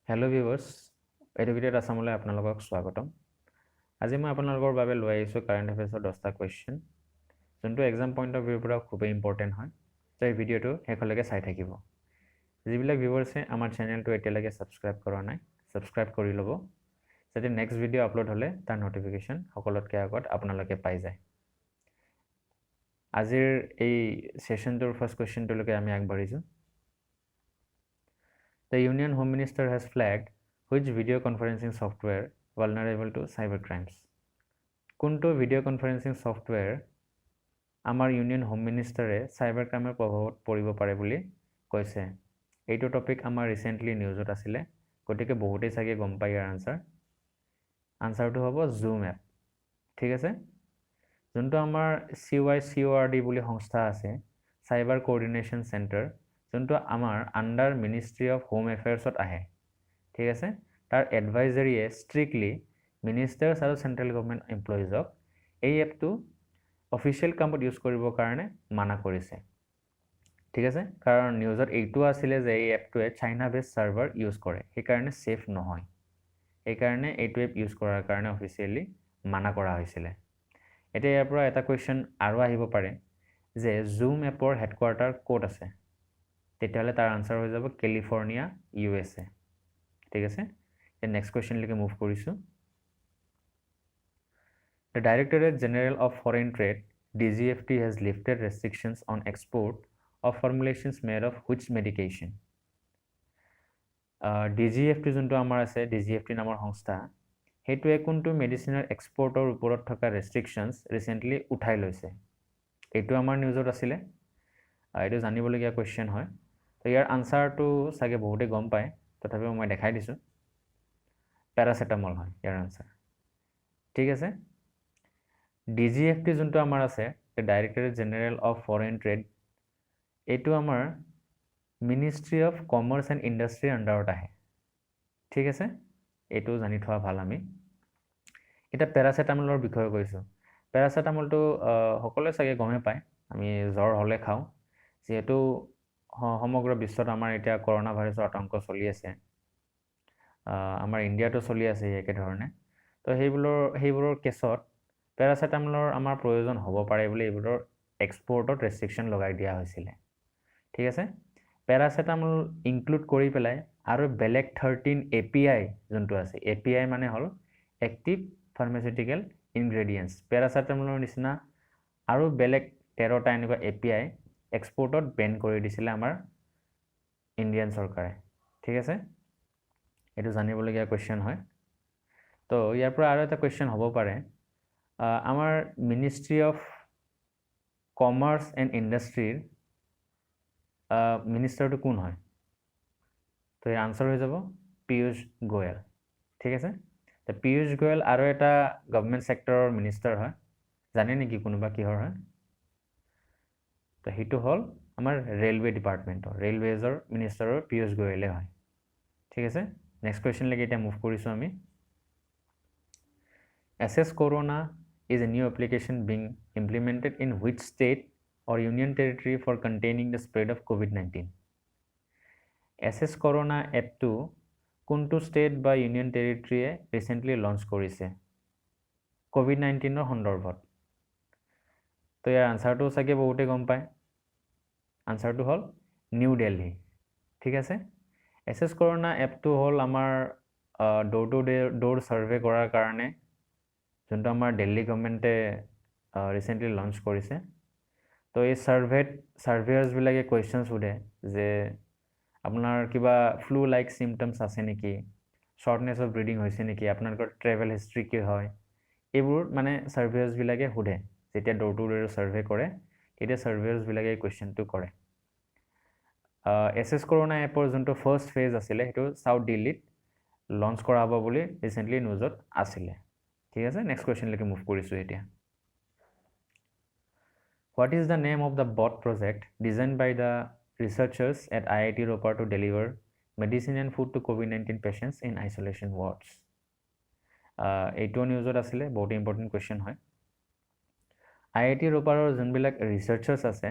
Hello' viewers, educated আছামলৈ আপোনালোকক স্বাগতম। আজি মই আপোনালোকৰ বাবে লৈ আহিছোঁ কাৰেণ্ট এফেয়াৰ্ছৰ 10টা কুৱেশ্যন, যোনটো এক্সাম পইণ্ট অফ ভিউৰ পৰা খুবেই ইম্পৰ্টেণ্ট হয়। তো এই ভিডিঅ'টো শেষলৈকে চাই থাকিব। যিবিলাক ভিউৱাৰ্ছে আমাৰ চেনেলটো এতিয়ালৈকে ছাবস্ক্ৰাইব কৰা নাই, ছাবস্ক্ৰাইব কৰি ল'ব, যাতে নেক্সট ভিডিঅ' আপলোড হ'লে তাৰ ন'টিফিকেশ্যন সকলোতকৈ আগত আপোনালোকে পাই যায়। আজিৰ এই ছেশ্যনটোৰ ফাৰ্ষ্ট কুৱেশ্যনটোলৈকে আমি আগবাঢ়িছোঁ। The Union Home Minister has flagged which video conferencing software vulnerable to cyber crimes. কোনটো ভিডিঅ' কনফাৰেন্সিং ছফ্টৱেৰ আমাৰ ইউনিয়ন হোম মিনিষ্টাৰে চাইবাৰ ক্ৰাইমৰ প্ৰভাৱত পৰিব পাৰে বুলি কৈছে? এইটো টপিক আমাৰ ৰিচেণ্টলি নিউজত আছিলে, গতিকে বহুতেই চাগে গম পায় ইয়াৰ আনচাৰটো হ'ব জুম এপ। ঠিক আছে, যোনটো আমাৰ CYCORD বুলি সংস্থা আছে, চাইবাৰ কোঅৰ্ডিনেশ্যন চেণ্টাৰ, যোনটো আমাৰ আণ্ডাৰ মিনিষ্ট্ৰী অফ হোম এফেয়াৰ্ছত আহে। ঠিক আছে, তাৰ এডভাইজাৰীয়ে ষ্ট্ৰিক্টলি মিনিষ্টাৰ্ছ আৰু চেণ্ট্ৰেল গভৰ্ণমেণ্ট এমপ্লয়িজক এই এপটো অফিচিয়েল কামত ইউজ কৰিবৰ কাৰণে মানা কৰিছে। ঠিক আছে, কাৰণ নিউজত এইটো আছিলে যে এই এপটোৱে চাইনা বেছ ছাৰ্ভাৰ ইউজ কৰে, সেইকাৰণে ছেফ নহয়, সেইকাৰণে এইটো এপ ইউজ কৰাৰ কাৰণে অফিচিয়েলি মানা কৰা হৈছিলে। এতিয়া ইয়াৰ পৰা এটা কুৱেশ্যন আৰু আহিব পাৰে যে জুম এপৰ হেডকোৱাৰ্টাৰ ক'ত আছে? তেতিয়াহ'লে তাৰ আনচাৰ হৈ যাব কেলিফৰ্ণিয়া, USA। ঠিক আছে, এতিয়া নেক্সট কুৱেশ্যনলৈকে মুভ কৰিছোঁ। The Directorate General of Foreign Trade, DGFT, has lifted restrictions on export of formulations made of which medication? DGFT যোনটো আমাৰ আছে, DGFT নামৰ সংস্থা, সেইটোৱে কোনটো মেডিচিনৰ এক্সপৰ্টৰ ওপৰত থকা ৰেষ্ট্ৰিকশ্যনছ ৰিচেণ্টলি উঠাই লৈছে? এইটো আমাৰ নিউজত আছিলে, এইটো জানিবলগীয়া কুৱেশ্যন হয়। তো ইয়াৰ আনচাৰটো চাগে বহুতে গম পায়, তথাপিও মই দেখাই দিছোঁ। পেৰাচেটামল হয় ইয়াৰ আনচাৰ। ঠিক আছে, DGFT যোনটো আমাৰ আছে, directorate general of foreign trade, এইটো আমাৰ মিনিষ্ট্ৰী অফ কমাৰ্চ এণ্ড ইণ্ডাষ্ট্ৰীৰ আণ্ডাৰত আহে। ঠিক আছে, এইটো জানি থোৱা ভাল আমি। এতিয়া পেৰাচেটামলৰ বিষয়ে কৈছোঁ। পেৰাচেটামলটো সকলোৱে চাগে গমেই পায়, আমি জ্বৰ হ'লে খাওঁ, যিহেতু সমগ্ৰ বিশ্বত আমাৰ এতিয়া কৰোণা ভাইৰাছৰ আতংক চলি আছে, আমাৰ ইণ্ডিয়াতো চলি আছে একেধৰণে। তো সেইবোৰৰ কেছত পেৰাচেটামলৰ আমাৰ প্ৰয়োজন হ'ব পাৰে বুলি এইবোৰৰ এক্সপৰ্টত ৰেষ্ট্ৰিকশ্যন লগাই দিয়া হৈছিলে। ঠিক আছে, পেৰাচেটামল ইনক্লুড কৰি পেলাই আৰু বেলেগ 13 API যোনটো আছে, API মানে হ'ল এক্টিভ ফাৰ্মাচিউটিকেল ইনগ্ৰেডিয়েণ্টছ, পেৰাচেটামলৰ নিচিনা আৰু বেলেগ 13টা এনেকুৱা API এক্সপৰ্টত বেন কৰি দিছিলে আমাৰ ইণ্ডিয়ান চৰকাৰে। ঠিক আছে, এইটো জানিবলগীয়া কুৱেশ্যন হয়। তো ইয়াৰ পৰা আৰু এটা কুৱেশ্যন হ'ব পাৰে, আমাৰ মিনিষ্ট্ৰী অফ কমাৰ্চ এণ্ড ইণ্ডাষ্ট্ৰীৰ মিনিষ্টাৰটো কোন হয়? তো ইয়াৰ আনচাৰ হৈ যাব পীয়ুষ গোৱেল। ঠিক আছে, তো পীয়ুষ গোৱেল আৰু এটা গভৰ্ণমেণ্ট ছেক্টৰৰ মিনিষ্টাৰ হয়, জানে নেকি কোনোবা কিহৰ হয়? তো সেইটো হ'ল আমাৰ ৰেলৱে ডিপাৰ্টমেণ্টৰ, ৰেলৱেজৰ মিনিষ্টাৰৰ পীয়ুষ গোৱেলে হয়। ঠিক আছে, নেক্সট কুৱেশ্যনলৈকে এতিয়া মুভ কৰিছোঁ আমি। Assess Corona is a new application being implemented in which state or union territory for containing the spread of COVID-19? Assess Corona এপটো কোনটো ষ্টেট বা ইউনিয়ন টেৰিটৰীয়ে ৰিচেণ্টলি লঞ্চ কৰিছে COVID-19ৰ সন্দৰ্ভত? তো ইয়াৰ আনচাৰটো চাগে বহুতে গম পায়, আনচাৰটো হ'ল নিউ দিল্লী। ঠিক আছে, এছেছ কৰোনা এপটো হ'ল আমাৰ ড'ৰ টু ড'ৰ ছাৰ্ভে কৰাৰ কাৰণে, যোনটো আমাৰ দিল্লী গভৰ্ণমেণ্টে ৰিচেণ্টলি লঞ্চ কৰিছে। তো এই ছাৰ্ভেয়াৰ্ছবিলাকে কুৱেশ্যনছ সোধে যে আপোনাৰ কিবা ফ্লু লাইক চিমটমছ আছে নেকি, শ্বৰ্টনেছ অফ ব্ৰিডিং হৈছে নেকি, আপোনালোকৰ ট্ৰেভেল হিষ্ট্ৰী কি হয়, এইবোৰ মানে ছাৰ্ভেয়াৰ্ছবিলাকে সোধে। যেতিয়া ড'ৰ টু ড'ৰ ছাৰ্ভে কৰে, তেতিয়া ছাৰ্ভেয়াৰ্ছবিলাকে এই কুৱেশ্যনটো কৰে। এছেছ কৰোনা এপৰ যোনটো ফাৰ্ষ্ট ফেজ আছিলে, সেইটো চাউথ দিল্লীত লঞ্চ কৰা হ'ব বুলি ৰিচেণ্টলি নিউজত আছিলে। ঠিক আছে, নেক্সট কুৱেশ্যনলৈকে মুভ কৰিছোঁ এতিয়া। What is the name of the BOT project designed by the researchers at IIT Ropar to deliver medicine and food to COVID-19 patients in isolation wards? এইটো নিউজত আছিলে, বহুত ইম্পৰ্টেণ্ট কুৱেশ্যন হয়। IIT Roparৰ যোনবিলাক ৰিচাৰ্চাৰ্ছ আছে,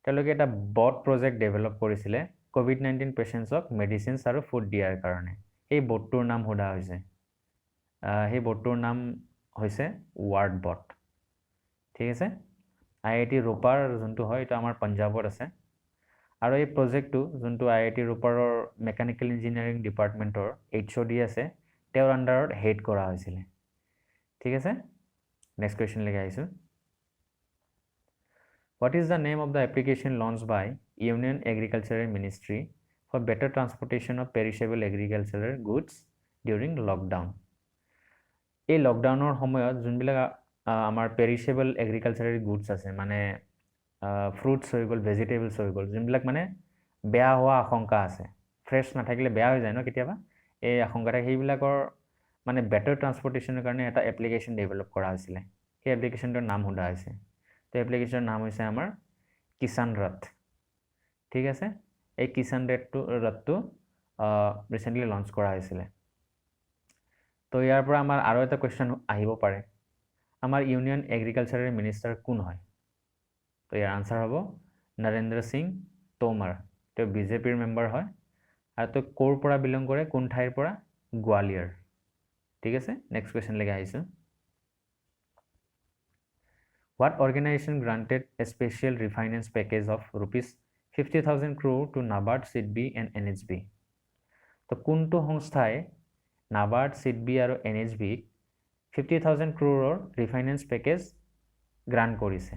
তেওঁলোকে এটা BOT প্ৰজেক্ট ডেভেলপ কৰিছিলে COVID-19 পেচেণ্টছক মেডিচিনছ আৰু ফুড দিয়াৰ কাৰণে। সেই বটটোৰ নাম সোধা হৈছে সেই বটটোৰ নাম হৈছে ৱাৰ্ড বট ঠিক আছে IIT ৰোপাৰ যোনটো হয় এটা আমাৰ পাঞ্জাবত আছে আৰু এই প্ৰজেক্টটো যোনটো IIT ৰোপাৰৰ মেকানিকেল ইঞ্জিনিয়াৰিং ডিপাৰ্টমেণ্টৰ HOD আছে তেওঁৰ আণ্ডাৰত হেড কৰা হৈছিল ঠিক আছে নেক্সট কোৱেশ্চন লৈকে আহিছো What is the name of the application launched by Union Agricultural Ministry for better transportation of perishable agricultural goods during lockdown? এই লকডাউনৰ সময়ত যোনবিলাক আমাৰ পেৰিশেবল এগ্ৰিকালচাৰেল গুডছ আছে মানে ফ্ৰুটছ হৈ গ'ল ভেজিটেবলছ হৈ গ'ল যোনবিলাক মানে বেয়া হোৱা আশংকা আছে ফ্ৰেছ নাথাকিলে বেয়া হৈ যায় ন কেতিয়াবা এই আশংকা থাকে সেইবিলাকৰ মানে বেটাৰ ট্ৰান্সপৰ্টেশ্যনৰ কাৰণে এটা এপ্লিকেশ্যন ডেভেলপ কৰা হৈছিলে সেই এপ্লিকেশ্যনটোৰ নাম সোধা হৈছে তো এপ্লিকেশ্যনৰ নাম হৈছে আমাৰ কিষাণ ৰথ ঠিক আছে এই কিষাণ ৰথটো ৰিচেণ্টলি লঞ্চ কৰা হৈছিলে তো ইয়াৰ পৰা আমাৰ আৰু এটা কোৱেশ্চন আহিব পাৰে আমাৰ ইউনিয়ন এগ্ৰিকালচাৰেল মিনিষ্টাৰ কোন হয় তো ইয়াৰ আনসাৰ হ'ব নৰেন্দ্ৰ সিং তোমাৰ তেওঁ বিজেপিৰ মেম্বাৰ হয় আৰু তেওঁ ক'ৰ পৰা বিলং কৰে কোন ঠাইৰ পৰা গোৱালিয়ৰ ঠিক আছে নেক্সট কোৱেশ্চন লৈকে আহিছো What organization granted a special refinance package of rupees 50,000 crore to NABARD, SIDBI and NHB? তো কোনটো সংস্থাই NABARD, SIDBI আৰু NHB 50,000 crore refinance package grant কৰিছে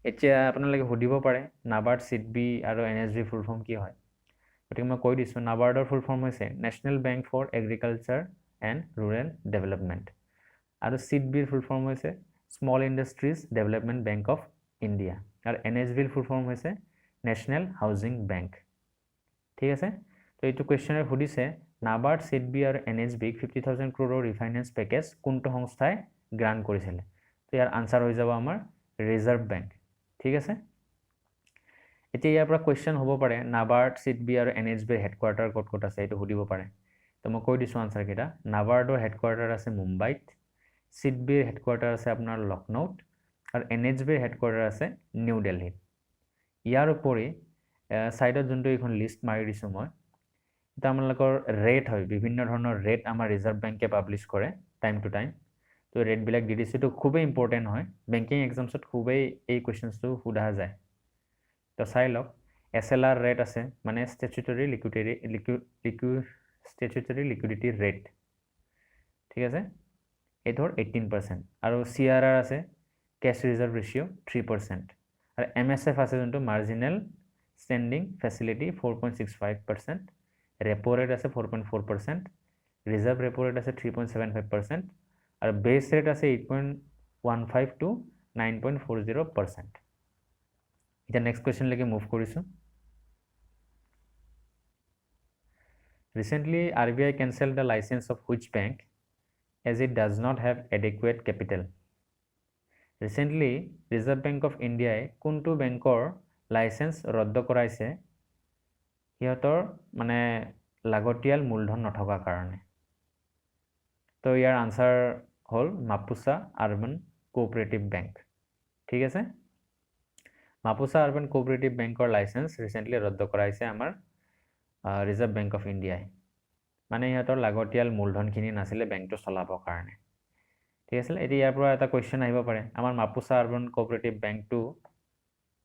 এতিয়া আপোনালোকে সুধিব পাৰে NABARD, SIDBI আৰু NHB ফুল ফৰ্ম কি হয় গতিকে মই কৈ দিছোঁ NABARDৰ ফুল ফৰ্ম হৈছে national bank for agriculture and rural development আৰু SIDBIৰ ফুল ফৰ্ম হৈছে Small Industries Development Bank of India আর NHB ফুল ফর্ম হয়েছে ন্যাশনাল হাউজিং ব্যাংক ঠিক আছে তো এইটো কোয়েশ্চনের সুধিছে নাবার্ড সিডবি আর NHB 50,000 crore রিফাইন্যান্স প্যাকেজ কোনটো সংস্থায় গ্রান্ট করেছিল তো ইয়ার আনসার হয়ে যাব আমার রিজার্ভ ব্যাংক ঠিক আছে এতিয়া ইয়াৰ পৰা কোয়েশ্চন হ'ব পাৰে নাবাৰ্ড সিডবি আৰু NHBৰ হেডকোৱাৰ্টাৰ ক'ত আছে এইটো সুধিব পাৰে তো মই কৈ দিছোঁ আনসাৰ কেইটা নাবাৰ্ডৰ হেডকোৱাৰ্টাৰ আছে মুম্বাইত সিডবিৰ হেডকোৱাৰ্টাৰ আছে আপোনাৰ লক্ষ্ণৌত আৰু NHBৰ হেডকোৱাৰ্টাৰ আছে নিউ দিল্লীত ইয়াৰ উপৰি সাইডত যোনটো এখন লিষ্ট মাৰি দিছোঁ মই এটা আপোনালোকৰ ৰেট হয় বিভিন্ন ধৰণৰ ৰেট আমাৰ ৰিজাৰ্ভ বেংকে পাব্লিছ কৰে টাইম টু টাইম তো ৰেটবিলাক দি দিছোঁ এইটো খুবেই ইম্পৰ্টেণ্ট হয় বেংকিং এক্সামছত খুবেই এই কুৱেশ্যনছটো সোধা যায় তো চাই লওক SLR ৰেট আছে মানে ষ্টেচুটৰী লিকুইডিটি ৰেট ঠিক আছে এইটোৰ 18% আৰু CRR আছে কেছ ৰিজাৰ্ভ ৰেচিঅ' 3% আৰু MSF আছে যোনটো marginal standing facility 4.65% repo rate আছে 4.4% ৰিজাৰ্ভ ৰেপো ৰেট আছে 3.75% আৰু বেছ ৰেট আছে 8.15 to 9.40%. এতিয়া নেক্সট কুৱেশ্যনলৈকে মুভ কৰিছোঁ recently RBI canceled the license of which bank as it does not have adequate capital. Recently, Reserve Bank of India কোনটো বেংকৰ licence ৰদ্দ কৰাইছে সিহঁতৰ মানে লাগতিয়াল মূলধন নথকা কাৰণে তো ইয়াৰ আনসাৰ হ'ল মাপুসা আৰবান কোঅপাৰেটিভ বেংক ঠিক আছে মাপুসা আৰবান কোঅপাৰেটিভ বেংকৰ লাইসেন্স ৰিসেন্টলি ৰদ্দ কৰাইছে আমাৰ ৰিজাৰ্ভ বেংক অফ ইণ্ডিয়াই মানে ইহঁতৰ লাগতিয়াল মূলধনখিনি নাছিলে বেংকটো চলাবৰ কাৰণে ঠিক আছে এতিয়া ইয়াৰ পৰা এটা কোৱেশ্চন আহিব পাৰে আমাৰ মাপুসা আৰবান কোঅপাৰেটিভ বেংকটো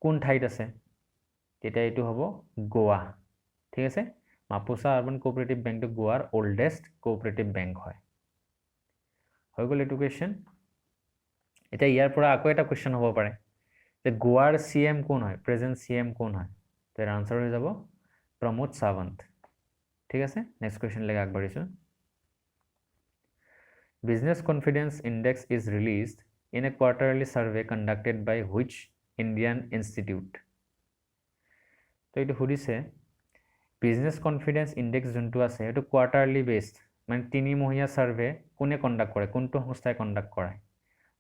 কোন ঠাইত আছে তেতিয়া এইটো হ'ব গোৱা ঠিক আছে মাপুসা আৰবান কোঅপাৰেটিভ বেংকটো গোৱাৰ ওল্ডেষ্ট কোঅপাৰেটিভ বেংক হয় হৈ গ'ল এইটো কুৱেশ্যন এতিয়া ইয়াৰ পৰা আকৌ এটা কুৱেশ্যন হ'ব পাৰে যে গোৱাৰ CM কোন হয় প্ৰেজেন্ট CM কোন হয় তাৰ আনসাৰ হৈ যাব প্ৰমোদ সাৱন্ত ঠিক আছে নেক্সট কুৱেশ্যন লৈকে আগবাঢ়িছোঁ Business Confidence Index is released in a quarterly survey conducted by which Indian institute? তো এইটো সুধিছে Business Confidence Index যোনটো আছে এইটো কোৱাৰ্টাৰলি বেসড মানে তিনিমহীয়া সাৰ্ভে কোনে কণ্ডাক্ট কৰে কোনটো সংস্থাই কণ্ডাক্ট কৰে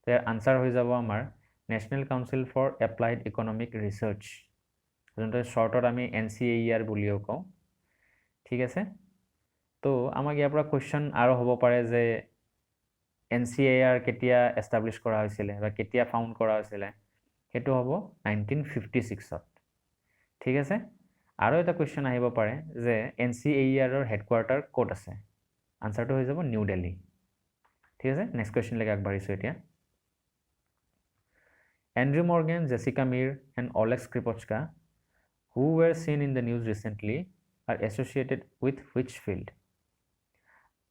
তো ইয়াৰ আনসাৰ হৈ যাব আমাৰ national council for applied economic research যোনটো শৰ্টত আমি NCAER বুলিও কওঁ ঠিক আছে তো আমাক ইয়াৰ পৰা কোৱেশ্চন আৰু হ'ব পাৰে যে NCAER কেতিয়া এষ্টাব্লিছ কৰা হৈছিলে বা কেতিয়া ফাউণ্ড কৰা হৈছিলে সেইটো হ'ব 1956ত ঠিক আছে আৰু এটা কুৱেশ্যন আহিব পাৰে যে NCAER-ৰ হেডকোৱাৰ্টাৰ ক'ত আছে আনসাৰটো হৈ যাব নিউ দিল্লী ঠিক আছে নেক্সট কুৱেশ্যন লৈকে আগবাঢ়িছো এতিয়া Andrew Morgan, Jessica Meir and Oleg Skripotska who were seen in the news recently are associated with which field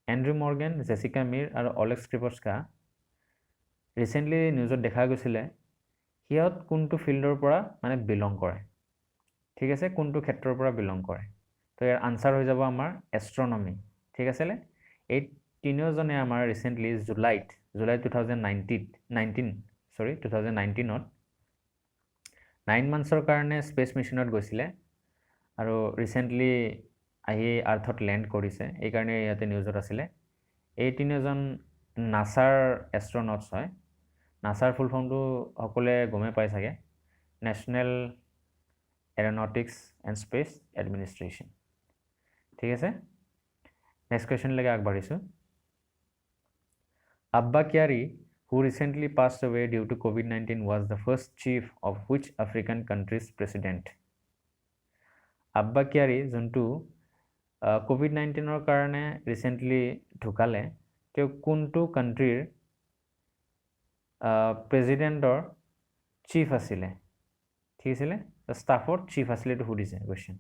Andrew Morgan, Jessica Meir আৰু Oleg Skripotska recently newsত দেখা গৈছিলে হিয়ত কোনটো ফিল্ডৰ পৰা মানে বিলং কৰে ঠিক আছে কোনটো ক্ষেত্ৰৰ পৰা বিলং কৰে তো ইয়াৰ আনসাৰ হৈ যাব আমাৰ এস্ট্ৰনমি ঠিক আছে এই তিনিওজনে আমাৰ ৰিসেন্টলি জুলাই 2019 ত 9 মান্থছৰ কাৰণে স্পেচ মিশনত গৈছিলে আৰু ৰিসেন্টলি আহি আৰ্থত ল্যান্ড কৰিছে এই কাৰণে ইয়াতে নিউজত আছিলে এই তিনিজন নাসাৰ এস্ট্ৰনটছ হয় নাসাৰ ফুল ফৰ্মটো সকলে গমে পাই থাকে national aeronautics and space administration ঠিক আছে নেক্সট কুৱেশ্যন লৈকে আগবাঢ়িছো আব্বা কিয়াৰি who recently passed away due to COVID-19 was the first chief of which African country's president আব্বা কিয়াৰি যোনটো COVID-19 কাৰণে ৰিসেন্টলি ঢুকালে তেওঁ কোনটো কান্ট্ৰিৰ প্ৰেসিডেন্টৰ চিফ আছিলে ঠিক আছে স্টাফৰ চিফ আছিলে তো সুধিছে কোৱেশ্চন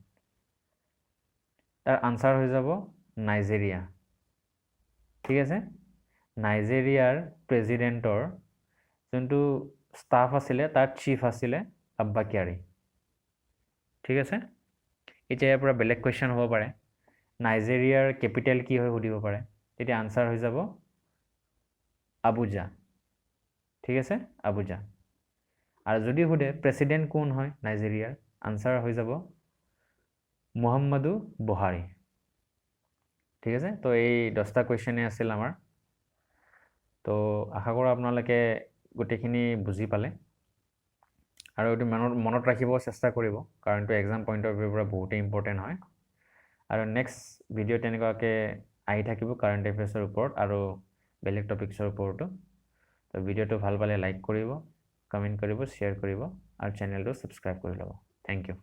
তাৰ আনসাৰ হৈ যাব নাইজেৰিয়া ঠিক আছে নাইজেৰিয়াৰ প্ৰেসিডেন্টৰ যোনটো স্টাফ আছিলে তাৰ চিফ আছিলে আব্বা কিয়াৰি ঠিক আছে এতিয়া ইয়াৰ পৰা বেলেগ কোৱেশ্চন হ'ব পাৰে নাইজেৰিয়াৰ ক্যাপিটেল কি হয় সুধিব পাৰে তেতিয়া আনসাৰ হৈ যাব আবুজা ঠিক আছে আবুজা আৰু যদি সুধে প্ৰেসিডেন্ট কোন হয় নাইজেৰিয়াৰ আনসাৰ হৈ যাব মুহাম্মাদু বুহাৰী ঠিক আছে তো এই 10টা কোৱেশ্চনে আছিল আমাৰ তো আশা কৰো আপোনালোকে গোটেইখিনি বুজি পালে আৰু এটো মনত ৰাখিব চেষ্টা কৰিব কাৰণ এটো এক্সাম পইণ্ট অফ ভিউৰ পৰা বহুত ইম্পৰ্টেন্ট হয় আৰু নেক্সট ভিডিও তেনেকুৱাকে আহি থাকিব কাৰেন্ট এফেয়াৰ্ছৰ ওপৰত আৰু বেলেগ টপিকছৰ ওপৰতো তো ভিডিওটো ভাল পালে লাইক কৰিব কমেন্ট কৰিব শেয়াৰ কৰিব আৰু চেনেলটো সাবস্ক্ৰাইব কৰি ল'ব থ্যাংক ইউ